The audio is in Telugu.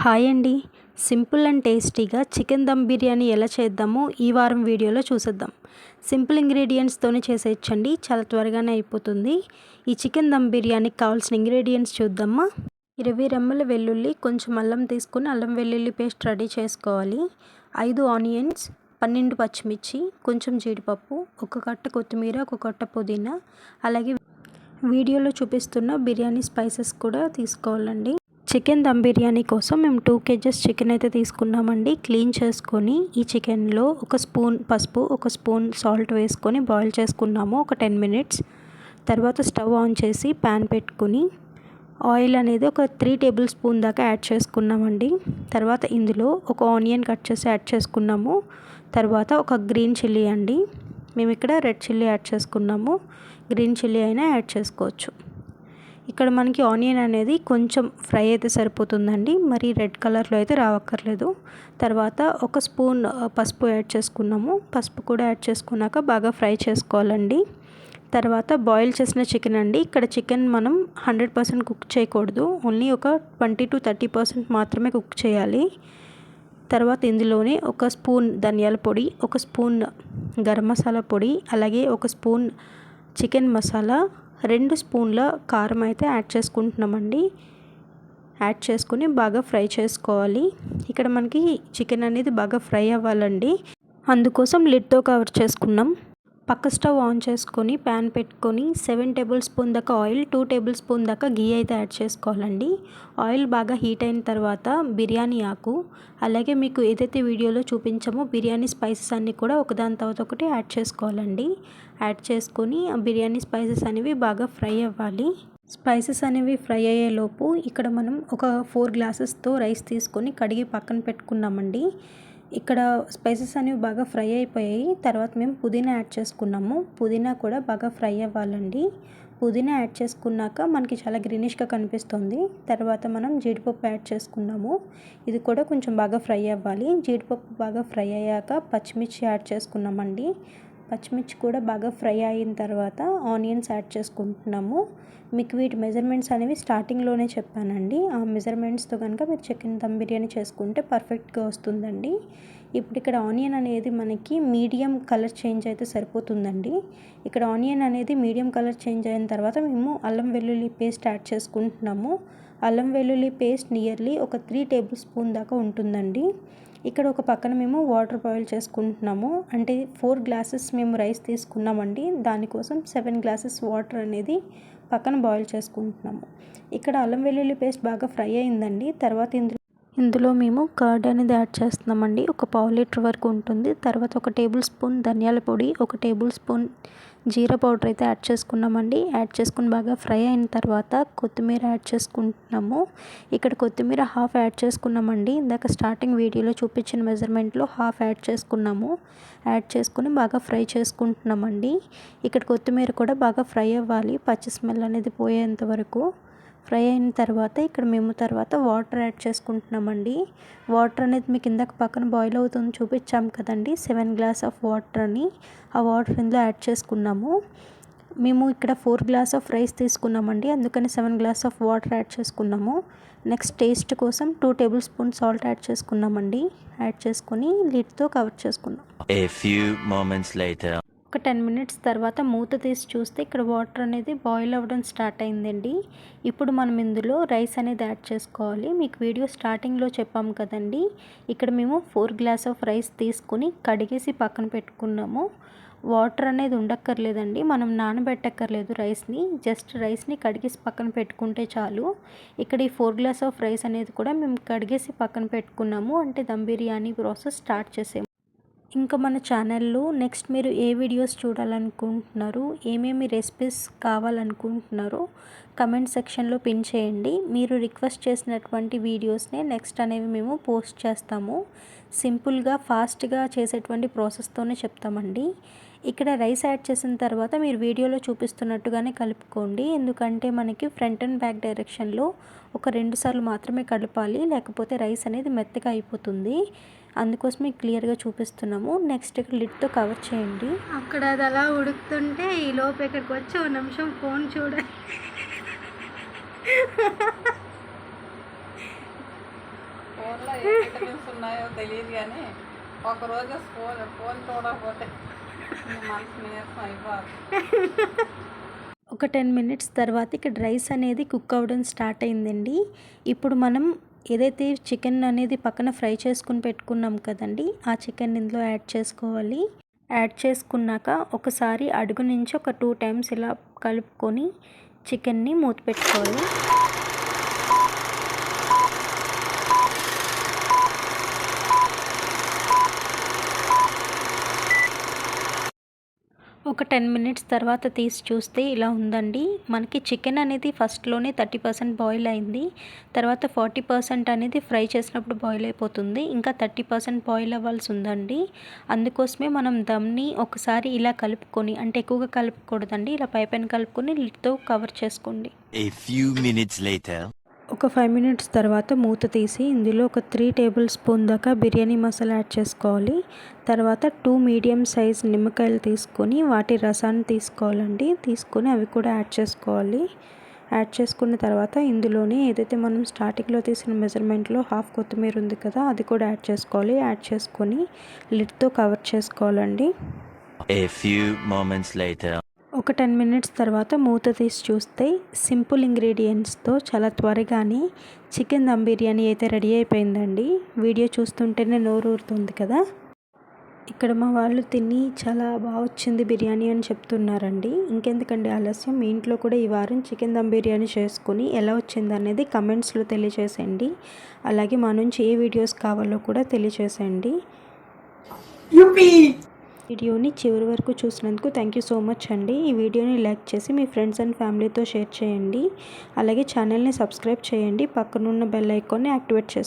హాయ్ అండి. సింపుల్ అండ్ టేస్టీగా చికెన్ దమ్ బిర్యానీ ఎలా చేద్దామో ఈ వారం వీడియోలో చూసేద్దాం. సింపుల్ ఇంగ్రీడియంట్స్తోనే చేసేయచ్చండి, చాలా త్వరగానే అయిపోతుంది. ఈ చికెన్ దమ్ బిర్యానీకి కావాల్సిన ఇంగ్రీడియంట్స్ చూద్దామా. 20 రెమ్మల వెల్లుల్లి, కొంచెం అల్లం తీసుకుని అల్లం వెల్లుల్లి పేస్ట్ రెడీ చేసుకోవాలి. 5 ఆనియన్స్, 12 పచ్చిమిర్చి, కొంచెం జీడిపప్పు, ఒక కట్ట కొత్తిమీర, ఒక కట్ట పుదీనా, అలాగే వీడియోలో చూపిస్తున్న బిర్యానీ స్పైసెస్ కూడా తీసుకోవాలండి. చికెన్ దమ్ బిర్యానీ కోసం మేము 2 kgs చికెన్ అయితే తీసుకున్నామండి. క్లీన్ చేసుకొని ఈ చికెన్లో ఒక స్పూన్ పసుపు, ఒక స్పూన్ సాల్ట్ వేసుకొని బాయిల్ చేసుకున్నాము ఒక 10 minutes. తర్వాత స్టవ్ ఆన్ చేసి ప్యాన్ పెట్టుకుని ఆయిల్ అనేది ఒక 3 tablespoon దాకా యాడ్ చేసుకున్నామండి. తర్వాత ఇందులో ఒక ఆనియన్ కట్ చేసి యాడ్ చేసుకున్నాము. తర్వాత ఒక గ్రీన్ చిల్లీ అండి, మేము ఇక్కడ రెడ్ చిల్లీ యాడ్ చేసుకున్నాము, గ్రీన్ చిల్లీ అయినా యాడ్ చేసుకోవచ్చు. ఇక్కడ మనకి ఆనియన్ అనేది కొంచెం ఫ్రై అయితే సరిపోతుందండి, మరి రెడ్ కలర్లో అయితే రావక్కర్లేదు. తర్వాత ఒక స్పూన్ పసుపు యాడ్ చేసుకున్నాము. పసుపు కూడా యాడ్ చేసుకున్నాక బాగా ఫ్రై చేసుకోవాలండి. తర్వాత బాయిల్ చేసిన చికెన్ అండి, ఇక్కడ చికెన్ మనం 100% కుక్ చేయకూడదు, ఓన్లీ ఒక 20 to 30% మాత్రమే కుక్ చేయాలి. తర్వాత ఇందులోనే ఒక స్పూన్ ధనియాల పొడి, ఒక స్పూన్ గరం మసాలా పొడి, అలాగే ఒక స్పూన్ చికెన్ మసాలా, 2 స్పూన్ల కారం అయితే యాడ్ చేసుకుంటున్నామండి. యాడ్ చేసుకుని బాగా ఫ్రై చేసుకోవాలి. ఇక్కడ మనకి చికెన్ అనేది బాగా ఫ్రై అవ్వాలండి, అందుకోసం లిడ్తో కవర్ చేసుకున్నాం. పక్క స్టవ్ ఆన్ చేసుకొని ప్యాన్ పెట్టుకొని 7 tablespoon దాకా ఆయిల్, 2 tablespoon దాకా గీ అయితే యాడ్ చేసుకోవాలండి. ఆయిల్ బాగా హీట్ అయిన తర్వాత బిర్యానీ ఆకు, అలాగే మీకు ఏదైతే వీడియోలో చూపించామో బిర్యానీ స్పైసెస్ అన్నీ కూడా ఒకదాని తర్వాత ఒకటి యాడ్ చేసుకోవాలండి. యాడ్ చేసుకొని ఆ బిర్యానీ స్పైసెస్ అనేవి బాగా ఫ్రై అవ్వాలి. స్పైసెస్ అనేవి ఫ్రై అయ్యేలోపు ఇక్కడ మనం ఒక 4 glasses రైస్ తీసుకొని కడిగి పక్కన పెట్టుకున్నామండి. ఇక్కడ స్పైసెస్ అనేవి బాగా ఫ్రై అయిపోయాయి. తర్వాత మేము పుదీనా యాడ్ చేసుకున్నాము. పుదీనా కూడా బాగా ఫ్రై అవ్వాలండి. పుదీనా యాడ్ చేసుకున్నాక మనకి చాలా గ్రీనిష్గా కనిపిస్తుంది. తర్వాత మనం జీడిపప్పు యాడ్ చేసుకున్నాము. ఇది కూడా కొంచెం బాగా ఫ్రై అవ్వాలి. జీడిపప్పు బాగా ఫ్రై అయ్యాక పచ్చిమిర్చి యాడ్ చేసుకున్నామండి. పచ్చిమిర్చి కూడా బాగా ఫ్రై అయిన తర్వాత ఆనియన్స్ యాడ్ చేసుకుంటున్నాము. మీకు వీటి మెజర్మెంట్స్ అనేవి స్టార్టింగ్లోనే చెప్పానండి. ఆ మెజర్మెంట్స్తో కనుక మీరు చికెన్ దమ్ బిర్యానీ చేసుకుంటే పర్ఫెక్ట్గా వస్తుందండి. ఇప్పుడు ఇక్కడ ఆనియన్ అనేది మనకి మీడియం కలర్ చేంజ్ అయితే సరిపోతుందండి. ఇక్కడ ఆనియన్ అనేది మీడియం కలర్ చేంజ్ అయిన తర్వాత మేము అల్లం వెల్లుల్లి పేస్ట్ యాడ్ చేసుకుంటున్నాము. అల్లం వెల్లుల్లి పేస్ట్ నియర్లీ ఒక 3 tablespoon దాకా ఉంటుందండి. ఇక్కడ ఒక పక్కన మేము వాటర్ బాయిల్ చేసుకుంటున్నాము. అంటే 4 glasses మేము రైస్ తీసుకున్నామండి, దానికోసం 7 glasses వాటర్ అనేది పక్కన బాయిల్ చేసుకుంటున్నాము. ఇక్కడ అల్లం వెల్లుల్లి పేస్ట్ బాగా ఫ్రై అయిందండి. తర్వాత ఇందులో మేము కర్డ్ అనేది యాడ్ చేస్తున్నామండి, ఒక 1/2 liter వరకు ఉంటుంది. తర్వాత ఒక tablespoon ధనియాల పొడి, ఒక tablespoon జీరా పౌడర్ అయితే యాడ్ చేసుకున్నామండి. యాడ్ చేసుకుని బాగా ఫ్రై అయిన తర్వాత కొత్తిమీర యాడ్ చేసుకుంటున్నాము. ఇక్కడ కొత్తిమీర హాఫ్ యాడ్ చేసుకున్నామండి. ఇందాక స్టార్టింగ్ వీడియోలో చూపించిన మెజర్మెంట్లో హాఫ్ యాడ్ చేసుకున్నాము. యాడ్ చేసుకుని బాగా ఫ్రై చేసుకుంటున్నామండి. ఇక్కడ కొత్తిమీర కూడా బాగా ఫ్రై అవ్వాలి, పచ్చి స్మెల్ అనేది పోయేంత వరకు ఫ్రై అయిన తర్వాత ఇక్కడ మేము తర్వాత వాటర్ యాడ్ చేసుకుంటున్నామండి. వాటర్ అనేది మీకు ఇందాక పక్కన బాయిల్ అవుతుంది చూపించాం కదండి, 7 glasses ఆఫ్ వాటర్ అని, ఆ వాటర్ ఇందులో యాడ్ చేసుకున్నాము. మేము ఇక్కడ 4 glasses ఆఫ్ రైస్ తీసుకున్నామండి, అందుకని 7 glasses ఆఫ్ వాటర్ యాడ్ చేసుకున్నాము. నెక్స్ట్ టేస్ట్ కోసం 2 tablespoon సాల్ట్ యాడ్ చేసుకున్నామండి. యాడ్ చేసుకొని లిడ్తో కవర్ చేసుకున్నాం. ఒక 10 minutes తర్వాత మూత తీసి చూస్తే ఇక్కడ వాటర్ అనేది బాయిల్ అవ్వడం స్టార్ట్ అయిందండి. ఇప్పుడు మనం ఇందులో రైస్ అనేది యాడ్ చేసుకోవాలి. మీకు వీడియో స్టార్టింగ్లో చెప్పాము కదండి, ఇక్కడ మేము 4 glasses ఆఫ్ రైస్ తీసుకుని కడిగేసి పక్కన పెట్టుకున్నాము. వాటర్ అనేది ఉండక్కర్లేదండి, మనం నానబెట్టక్కర్లేదు రైస్ని, జస్ట్ రైస్ని కడిగేసి పక్కన పెట్టుకుంటే చాలు. ఇక్కడ ఈ 4 glasses ఆఫ్ రైస్ అనేది కూడా మేము కడిగేసి పక్కన పెట్టుకున్నాము, అంటే దమ్ బిర్యానీ ప్రాసెస్ స్టార్ట్ చేసాము. ఇంకా మన ఛానల్లో నెక్స్ట్ మీరు ఏ వీడియోస్ చూడాలనుకుంటున్నారు, ఏమేమి రెసిపీస్ కావాలనుకుంటున్నారో కమెంట్ సెక్షన్లో పిన్ చేయండి. మీరు రిక్వెస్ట్ చేసినటువంటి వీడియోస్నే నెక్స్ట్ అనేవి మేము పోస్ట్ చేస్తాము. సింపుల్గా ఫాస్ట్గా చేసేటువంటి ప్రాసెస్తోనే చెప్తామండి. ఇక్కడ రైస్ యాడ్ చేసిన తర్వాత మీరు వీడియోలో చూపిస్తున్నట్టుగానే కలుపుకోండి, ఎందుకంటే మనకి ఫ్రంట్ అండ్ బ్యాక్ డైరెక్షన్లో ఒక 2 సార్లు మాత్రమే కలపాలి, లేకపోతే రైస్ అనేది మెత్తగా అయిపోతుంది. అందుకోసమే క్లియర్గా చూపిస్తున్నాము. నెక్స్ట్ ఇక్కడ లిడ్తో కవర్ చేయండి. అక్కడ అది అలా ఉడుకుతుంటే ఈ లోపు ఇక్కడికి వచ్చి 1 నిమిషం ఫోన్ చూడాలి. ఫోన్లో ఏ విటమిన్స్ ఉన్నాయో తెలియదు కానీ ఒకరోజు ఫోన్ చూడకపోతే మనసు నీరసం అయిపోతుంది. ఒక 10 మినిట్స్ తర్వాత ఇక్కడ రైస్ అనేది కుక్ అవ్వడం స్టార్ట్ అయిందండి. ఇప్పుడు మనం ఏదైతే చికెన్ అనేది పక్కన ఫ్రై చేసుకుని పెట్టుకున్నాం కదండి, ఆ చికెన్ ఇందులో యాడ్ చేసుకోవాలి. యాడ్ చేసుకున్నాక ఒకసారి అడుగు నుంచి ఒక 2 టైమ్స్ ఇలా కలుపుకొని చికెన్ని మూత పెట్టుకోవాలి. ఒక 10 మినిట్స్ తర్వాత తీసి చూస్తే ఇలా ఉందండి. మనకి చికెన్ అనేది ఫస్ట్లోనే 30% బాయిల్ అయింది. తర్వాత 40% అనేది ఫ్రై చేసినప్పుడు బాయిల్ అయిపోతుంది. ఇంకా 30% బాయిల్ అవ్వాల్సి ఉందండి. అందుకోసమే మనం దమ్ని ఒకసారి ఇలా కలుపుకొని, అంటే ఎక్కువగా కలుపుకూడదండి, ఇలా పైపైన కలుపుకొని లిడ్తో కవర్ చేసుకోండి. A few minutes later. ఒక 5 మినిట్స్ తర్వాత మూత తీసి ఇందులో ఒక 3 టేబుల్ స్పూన్ దాకా బిర్యానీ మసాలా యాడ్ చేసుకోవాలి. తర్వాత 2 మీడియం సైజ్ నిమ్మకాయలు తీసుకొని వాటి రసాన్ని తీసుకోవాలండి. తీసుకొని అవి కూడా యాడ్ చేసుకోవాలి. యాడ్ చేసుకున్న తర్వాత ఇందులోనే ఏదైతే మనం స్టార్టింగ్లో తీసిన మెజర్మెంట్లో హాఫ్ కొత్తిమీర ఉంది కదా, అది కూడా యాడ్ చేసుకోవాలి. యాడ్ చేసుకొని లిడ్తో కవర్ చేసుకోవాలండి. A few moments later. ఒక 10 మినిట్స్ తర్వాత మూత తీసి చూస్తే సింపుల్ ఇంగ్రీడియంట్స్తో చాలా త్వరగానే చికెన్ దమ్ బిర్యానీ అయితే రెడీ అయిపోయిందండి. వీడియో చూస్తుంటేనే నోరు ఊరుతుంది కదా. ఇక్కడ మా వాళ్ళు తిని చాలా బాగా వచ్చింది బిర్యానీ అని చెప్తున్నారండి. ఇంకెందుకండి ఆలస్యం, మీ ఇంట్లో కూడా ఈ వారం చికెన్ దమ్ బిర్యానీ చేసుకొని ఎలా వచ్చింది అనేది కమెంట్స్లో తెలియజేసేయండి. అలాగే మా నుంచి ఏ వీడియోస్ కావాలో కూడా తెలియజేసేయండి. వీడియోని చివరి వరకు చూసినందుకు థ్యాంక్ యూ సో మచ్ అండి. ఈ వీడియోని లైక్ చేసి మీ ఫ్రెండ్స్ అండ్ ఫ్యామిలీతో షేర్ చేయండి. అలాగే ఛానల్ని సబ్స్క్రైబ్ చేయండి. పక్కనున్న బెల్ ఐకాన్ని యాక్టివేట్ చేయండి.